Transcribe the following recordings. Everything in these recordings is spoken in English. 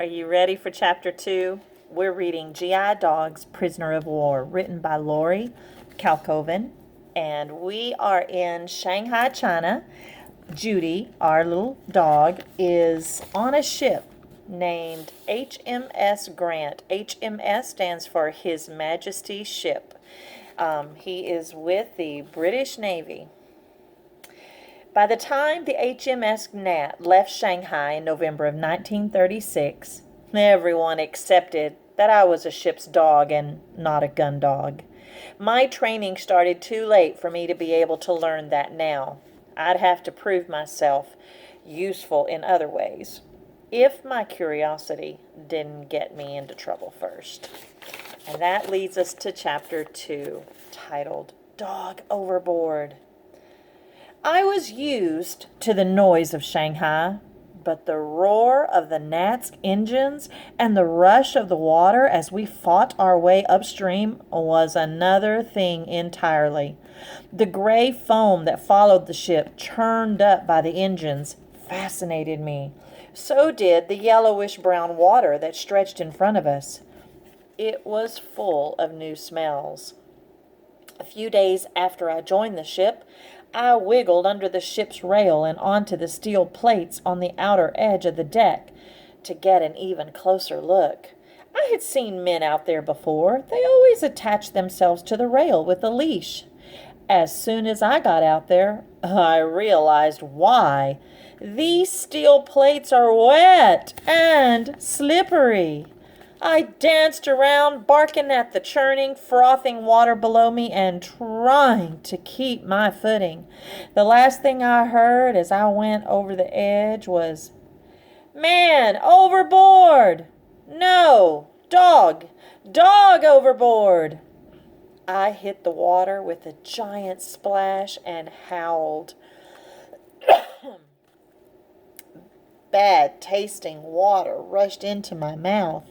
Are you ready for chapter 2? We're reading G.I. Dog's Prisoner of War, written by Lori Kalkoven. And we are in Shanghai, China. Judy, our little dog, is on a ship named HMS Grant. HMS stands for His Majesty's Ship. He is with the British Navy. By the time the HMS Gnat left Shanghai in November of 1936, everyone accepted that I was a ship's dog and not a gun dog. My training started too late for me to be able to learn that now. I'd have to prove myself useful in other ways, if my curiosity didn't get me into trouble first. And that leads us to chapter 2, titled Dog Overboard. I was used to the noise of Shanghai, but the roar of the Gnat's engines and the rush of the water as we fought our way upstream was another thing entirely. The gray foam that followed the ship, churned up by the engines, fascinated me. So did the yellowish-brown water that stretched in front of us. It was full of new smells. A few days after I joined the ship, I wiggled under the ship's rail and onto the steel plates on the outer edge of the deck to get an even closer look. I had seen men out there before. They always attached themselves to the rail with a leash. As soon as I got out there, I realized why. These steel plates are wet and slippery. I danced around, barking at the churning, frothing water below me and trying to keep my footing. The last thing I heard as I went over the edge was, "Man, overboard! No, dog! Dog overboard!" I hit the water with a giant splash and howled. Bad tasting water rushed into my mouth.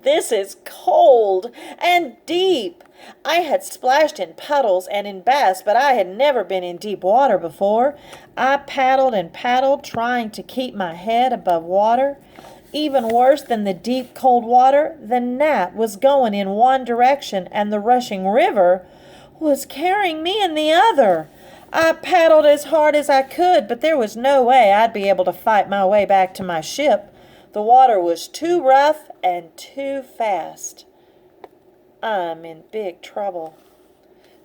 This is cold and deep. I had splashed in puddles and in baths, but I had never been in deep water before. I paddled and paddled, trying to keep my head above water. Even worse than the deep, cold water, the Gnat was going in one direction, and the rushing river was carrying me in the other. I paddled as hard as I could, but there was no way I'd be able to fight my way back to my ship. The water was too rough and too fast. I'm in big trouble.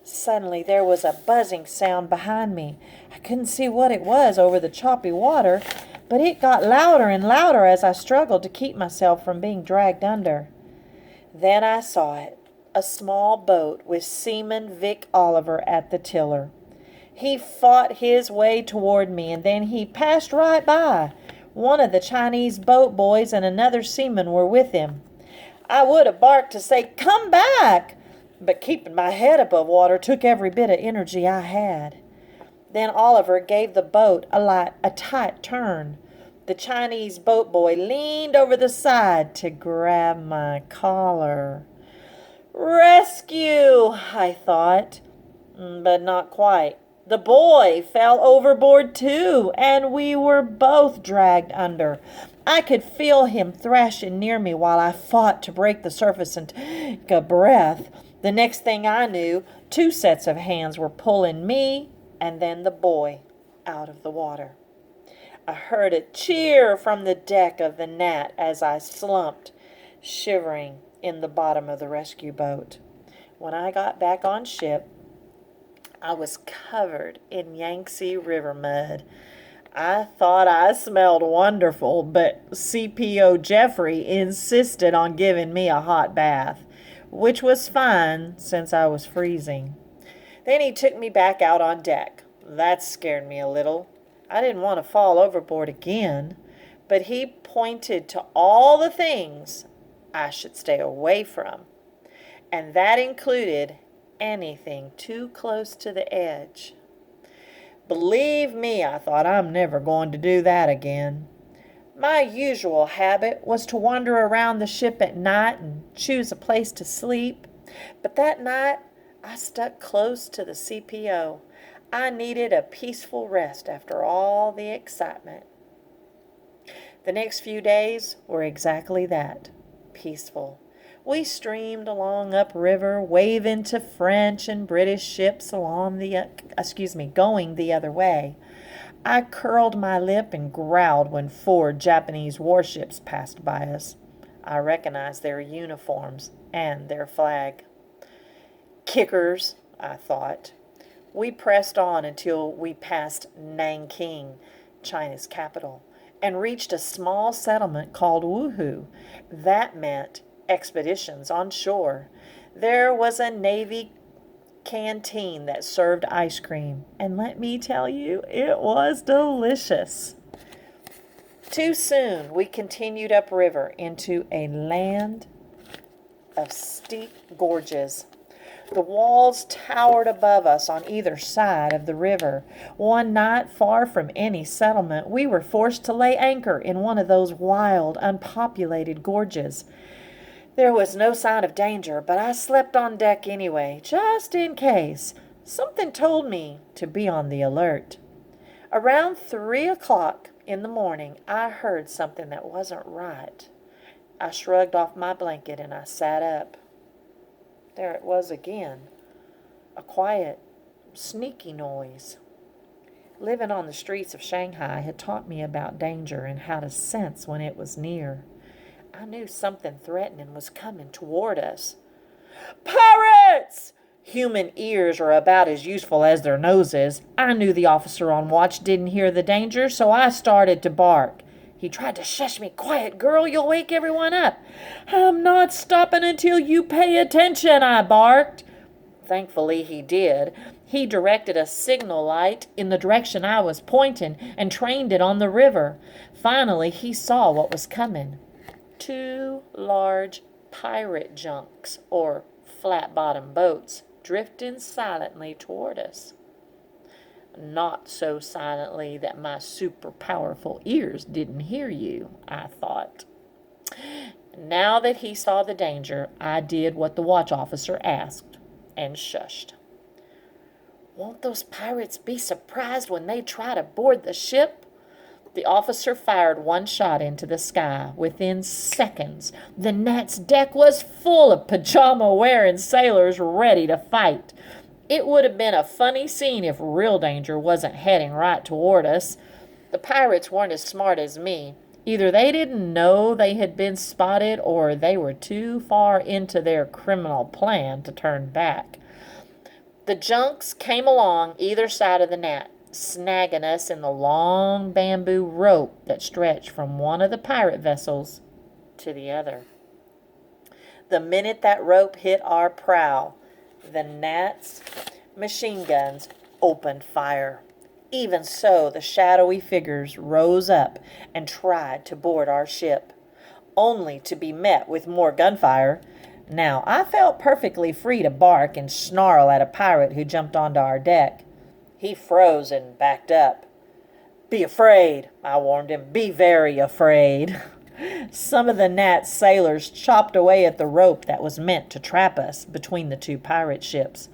Suddenly there was a buzzing sound behind me. I couldn't see what it was over the choppy water, but it got louder and louder as I struggled to keep myself from being dragged under. Then I saw it, a small boat with Seaman Vic Oliver at the tiller. He fought his way toward me, and then he passed right by. One of the Chinese boat boys and another seaman were with him. I would have barked to say, "Come back!" but keeping my head above water took every bit of energy I had. Then Oliver gave the boat a tight turn. The Chinese boat boy leaned over the side to grab my collar. Rescue, I thought, but not quite. The boy fell overboard too, and we were both dragged under. I could feel him thrashing near me while I fought to break the surface and take a breath. The next thing I knew, two sets of hands were pulling me and then the boy out of the water. I heard a cheer from the deck of the Gnat as I slumped, shivering in the bottom of the rescue boat. When I got back on ship, I was covered in Yangtze River mud. I thought I smelled wonderful, but CPO Jeffrey insisted on giving me a hot bath, which was fine since I was freezing. Then he took me back out on deck. That scared me a little. I didn't want to fall overboard again, but he pointed to all the things I should stay away from, and that included anything too close to the edge. Believe me, I thought, I'm never going to do that again. My usual habit was to wander around the ship at night and choose a place to sleep, but that night I stuck close to the CPO. I needed a peaceful rest after all the excitement. The next few days were exactly that, peaceful. We streamed along upriver, waving to French and British ships going the other way. I curled my lip and growled when 4 Japanese warships passed by us. I recognized their uniforms and their flag. Kickers, I thought. We pressed on until we passed Nanking, China's capital, and reached a small settlement called Wuhu. That meant expeditions on shore. There was a Navy canteen that served ice cream, and let me tell you, it was delicious. Too soon, we continued upriver into a land of steep gorges. The walls towered above us on either side of the river. One night, far from any settlement, we were forced to lay anchor in one of those wild, unpopulated gorges. There was no sign of danger, but I slept on deck anyway, just in case. Something told me to be on the alert. Around 3 o'clock in the morning, I heard something that wasn't right. I shrugged off my blanket and I sat up. There it was again, a quiet, sneaky noise. Living on the streets of Shanghai had taught me about danger and how to sense when it was near. I knew something threatening was coming toward us. Pirates! Human ears are about as useful as their noses. I knew the officer on watch didn't hear the danger, so I started to bark. He tried to shush me. Quiet, girl, you'll wake everyone up. I'm not stopping until you pay attention, I barked. Thankfully, he did. He directed a signal light in the direction I was pointing and trained it on the river. Finally, he saw what was coming. 2 large pirate junks, or flat-bottom boats, drifting silently toward us. Not so silently that my super powerful ears didn't hear you, I thought. Now that he saw the danger, I did what the watch officer asked and shushed. Won't those pirates be surprised when they try to board the ship? The officer fired one shot into the sky. Within seconds, the Gnat's deck was full of pajama-wearing sailors ready to fight. It would have been a funny scene if real danger wasn't heading right toward us. The pirates weren't as smart as me. Either they didn't know they had been spotted, or they were too far into their criminal plan to turn back. The junks came along either side of the Gnat, snagging us in the long bamboo rope that stretched from one of the pirate vessels to the other. The minute that rope hit our prow, the Gnat's machine guns opened fire. Even so, the shadowy figures rose up and tried to board our ship, only to be met with more gunfire. Now, I felt perfectly free to bark and snarl at a pirate who jumped onto our deck. He froze and backed up. Be afraid, I warned him. Be very afraid. Some of the Gnat's sailors chopped away at the rope that was meant to trap us between the 2 pirate ships.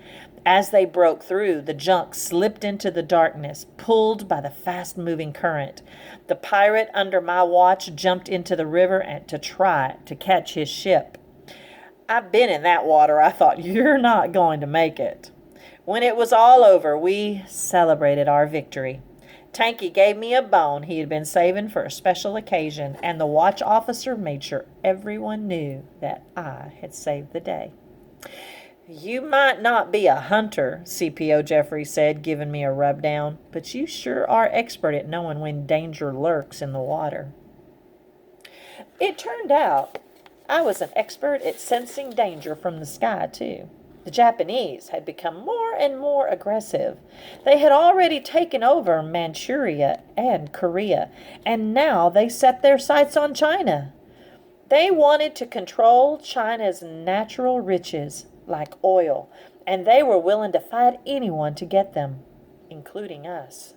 As they broke through, the junk slipped into the darkness, pulled by the fast-moving current. The pirate under my watch jumped into the river to try to catch his ship. I've been in that water. I thought, you're not going to make it. When it was all over, we celebrated our victory. Tanky gave me a bone he had been saving for a special occasion, and the watch officer made sure everyone knew that I had saved the day. You might not be a hunter, CPO Jeffrey said, giving me a rub down, but you sure are expert at knowing when danger lurks in the water. It turned out I was an expert at sensing danger from the sky, too. The Japanese had become more and more aggressive. They had already taken over Manchuria and Korea, and now they set their sights on China. They wanted to control China's natural riches, like oil, and they were willing to fight anyone to get them, including us.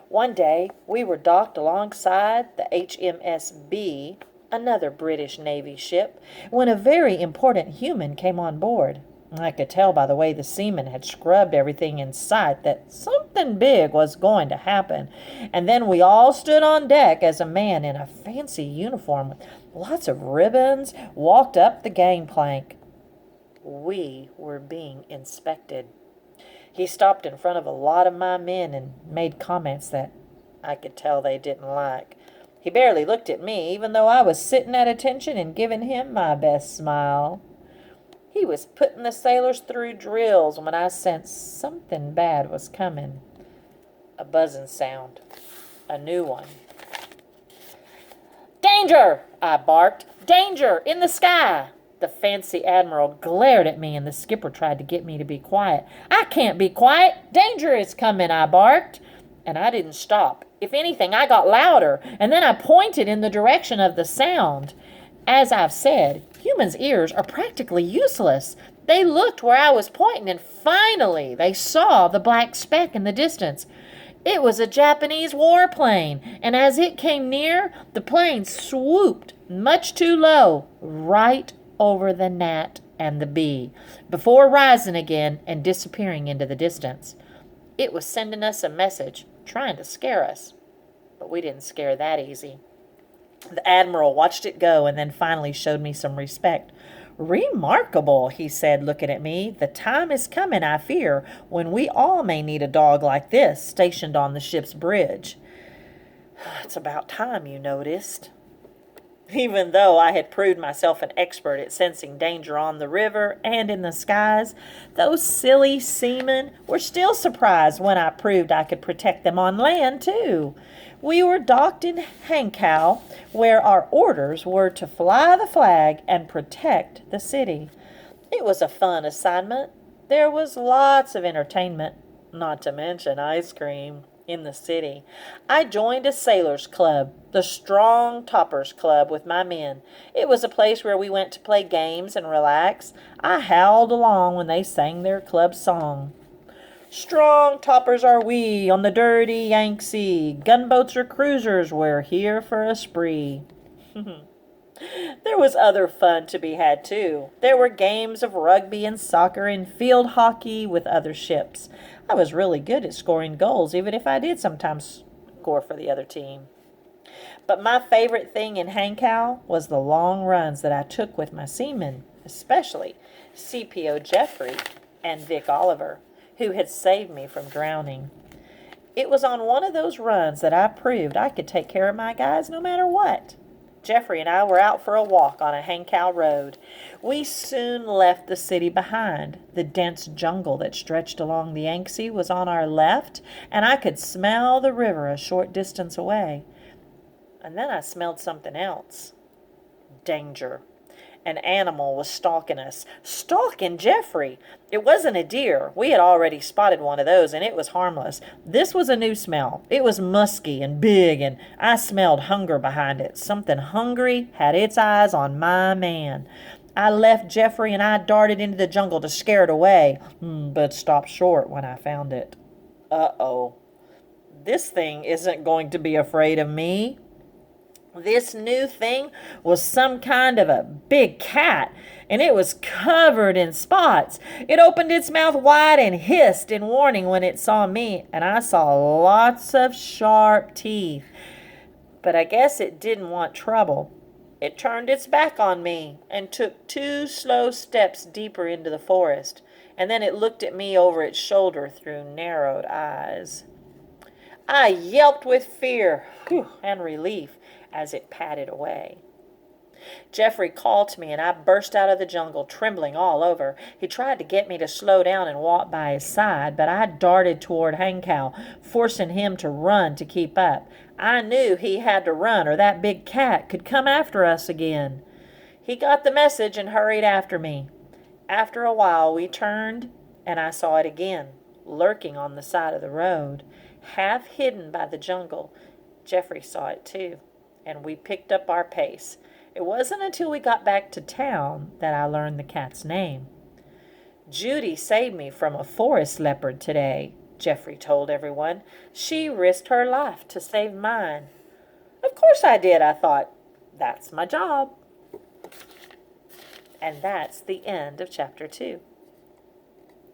One day, we were docked alongside the HMS B, another British Navy ship, when a very important human came on board. I could tell by the way the seamen had scrubbed everything in sight that something big was going to happen. And then we all stood on deck as a man in a fancy uniform with lots of ribbons walked up the gangplank. We were being inspected. He stopped in front of a lot of my men and made comments that I could tell they didn't like. He barely looked at me, even though I was sitting at attention and giving him my best smile. He was putting the sailors through drills when I sensed something bad was coming. A buzzing sound. A new one. "Danger!" I barked. "Danger! In the sky!" The fancy admiral glared at me and the skipper tried to get me to be quiet. "I can't be quiet! Danger is coming!" I barked. And I didn't stop. If anything, I got louder, and then I pointed in the direction of the sound. As I've said, humans' ears are practically useless. They looked where I was pointing, and finally they saw the black speck in the distance. It was a Japanese warplane, and as it came near, the plane swooped much too low, right over the gnat and the bee, before rising again and disappearing into the distance. It was sending us a message, trying to scare us. But we didn't scare that easy. The admiral watched it go and then finally showed me some respect. "Remarkable," he said, looking at me. "The time is coming, I fear, when we all may need a dog like this stationed on the ship's bridge." It's about time you noticed. Even though I had proved myself an expert at sensing danger on the river and in the skies, those silly seamen were still surprised when I proved I could protect them on land, too. We were docked in Hankow, where our orders were to fly the flag and protect the city. It was a fun assignment. There was lots of entertainment, not to mention ice cream, in the city. I joined a sailors' club, the Strong Toppers Club, with my men. It was a place where we went to play games and relax. I howled along when they sang their club song. "Strong toppers are we on the dirty Yangtze. Gunboats or cruisers, we're here for a spree." There was other fun to be had, too. There were games of rugby and soccer and field hockey with other ships. I was really good at scoring goals, even if I did sometimes score for the other team. But my favorite thing in Hankow was the long runs that I took with my seamen, especially CPO Jeffrey and Vic Oliver, who had saved me from drowning. It was on one of those runs that I proved I could take care of my guys no matter what. Jeffrey and I were out for a walk on a Hankow road. We soon left the city behind. The dense jungle that stretched along the Yangtze was on our left, and I could smell the river a short distance away. And then I smelled something else. Danger. An animal was stalking us. Stalking Jeffrey. It wasn't a deer. We had already spotted one of those, and it was harmless. This was a new smell. It was musky and big, and I smelled hunger behind it. Something hungry had its eyes on my man. I left Jeffrey and I darted into the jungle to scare it away, but stopped short when I found it. Uh-oh. This thing isn't going to be afraid of me. This new thing was some kind of a big cat, and it was covered in spots. It opened its mouth wide and hissed in warning when it saw me, and I saw lots of sharp teeth. But I guess it didn't want trouble. It turned its back on me and took 2 slow steps deeper into the forest, and then it looked at me over its shoulder through narrowed eyes. I yelped with fear and relief as it padded away. Jeffrey called to me, and I burst out of the jungle, trembling all over. He tried to get me to slow down and walk by his side, but I darted toward Hankow, forcing him to run to keep up. I knew he had to run, or that big cat could come after us again. He got the message and hurried after me. After a while, we turned, and I saw it again, lurking on the side of the road, half hidden by the jungle. Jeffrey saw it too, and we picked up our pace. It wasn't until we got back to town that I learned the cat's name. "Judy saved me from a forest leopard today," Jeffrey told everyone. "She risked her life to save mine." Of course I did, I thought. That's my job. And that's the end of chapter 2.